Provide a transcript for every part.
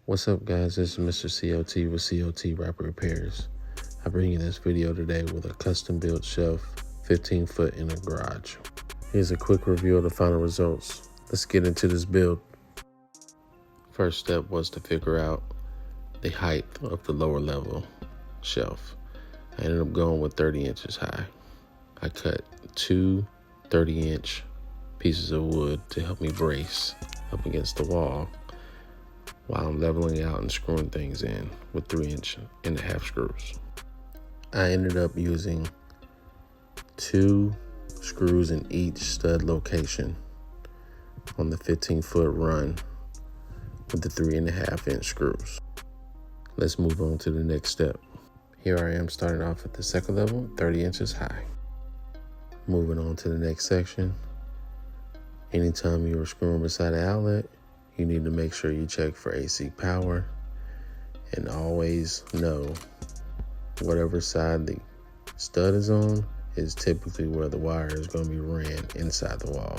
What's up, guys? This is Mr. COT with COT Rapid Repairs. I bring you this video today with a custom built shelf 15 foot in a garage. Here's a quick review of the final results. Let's get into this build. First step was to figure out the height of the lower level shelf. I ended up going with 30 inches high. I cut two 30-inch pieces of wood to help me brace up against the wall while I'm leveling out and screwing things in with 3.5-inch screws. I ended up using 2 screws in each stud location on the 15-foot run with the 3.5-inch screws. Let's move on to the next step. Here I am starting off at the second level, 30 inches high. Moving on to the next section. Anytime you're screwing beside an outlet, you need to make sure you check for AC power and always know whatever side the stud is on is typically where the wire is going to be ran inside the wall.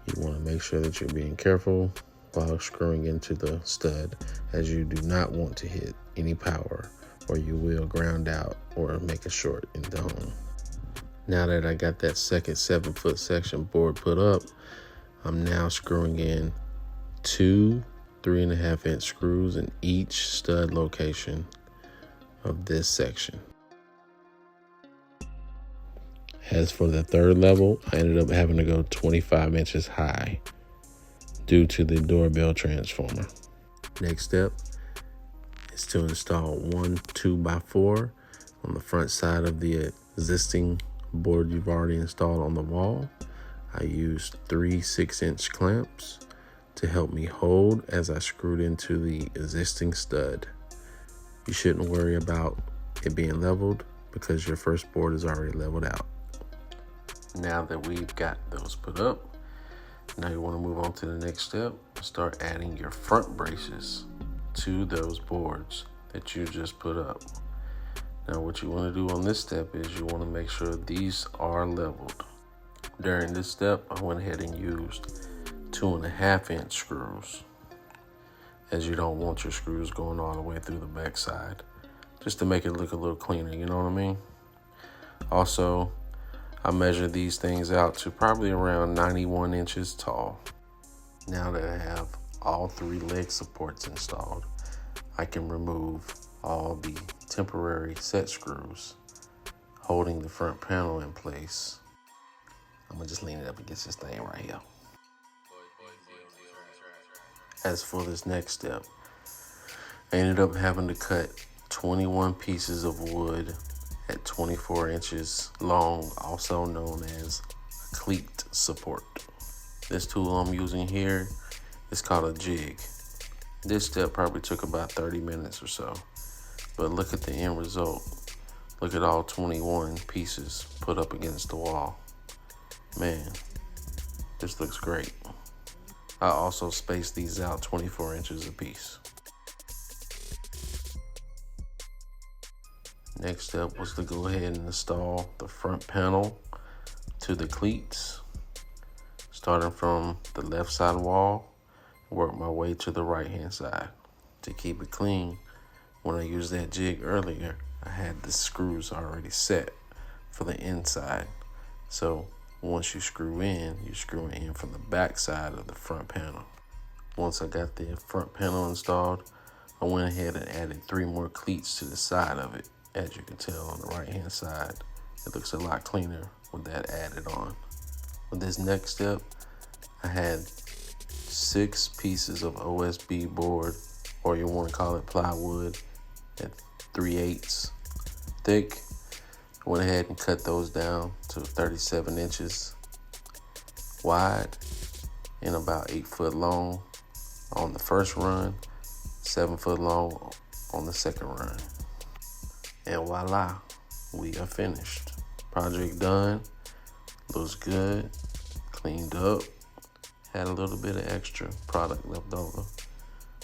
You want to make sure that you're being careful while screwing into the stud, as you do not want to hit any power or you will ground out or make a short in the home. Now that I got that second 7-foot section board put up, I'm now screwing in 2 3.5-inch screws in each stud location of this section. As for the third level, I ended up having to go 25 inches high due to the doorbell transformer. Next step is to install one 2x4 on the front side of the existing board you've already installed on the wall. I used 3 6-inch clamps to help me hold as I screwed into the existing stud. You shouldn't worry about it being leveled because your first board is already leveled out. Now that we've got those put up, now you want to move on to the next step. Start adding your front braces to those boards that you just put up. Now what you want to do on this step is you want to make sure these are leveled. During this step, I went ahead and used 2.5-inch screws, as you don't want your screws going all the way through the back side, just to make it look a little cleaner, you know what I mean? Also, I measured these things out to probably around 91 inches tall. Now that I have all 3 leg supports installed, I can remove all the temporary set screws holding the front panel in place. I'm gonna just lean it up against this thing right here. As for this next step, I ended up having to cut 21 pieces of wood at 24 inches long, also known as a cleat support. This tool I'm using here is called a jig. This step probably took about 30 minutes or so, but look at the end result. Look at all 21 pieces put up against the wall. Man, this looks great. I also spaced these out 24 inches apiece. Next step was to go ahead and install the front panel to the cleats, starting from the left side wall, work my way to the right hand side. To keep it clean, when I used that jig earlier, I had the screws already set for the inside. So once you screw in, you're screwing in from the back side of the front panel. Once I got the front panel installed, I went ahead and added 3 more cleats to the side of it. As you can tell on the right hand side, it looks a lot cleaner with that added on. With this next step, I had 6 pieces of OSB board, or you want to call it plywood, at 3/8 thick. I went ahead and cut those down to 37 inches wide and about 8 foot long on the first run, 7 foot long on the second run. And voila, we are finished. Project done, looks good, cleaned up, had a little bit of extra product left over,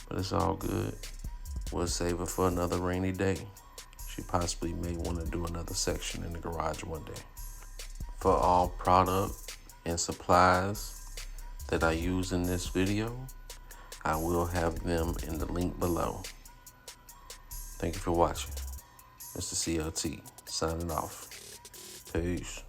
but it's all good. We'll save it for another rainy day. She possibly may want to do another section in the garage one day. For all product and supplies that I use in this video, I will have them in the link below. Thank you for watching. Mr. COT signing off. Peace.